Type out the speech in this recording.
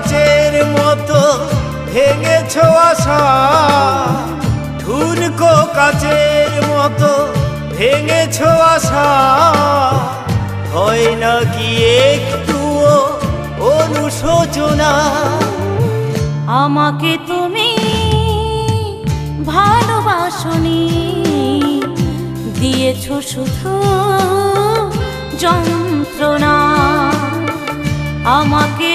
কাচের মতো ভেঙেছ আশা, ঠুনকো কাচের মতো ভেঙেছ আশা। হয় নাকি একটুও অনুশোচনা? আমাকে তুমি ভালোবাসনি, দিয়েছ শুধু যন্ত্রণা। আমাকে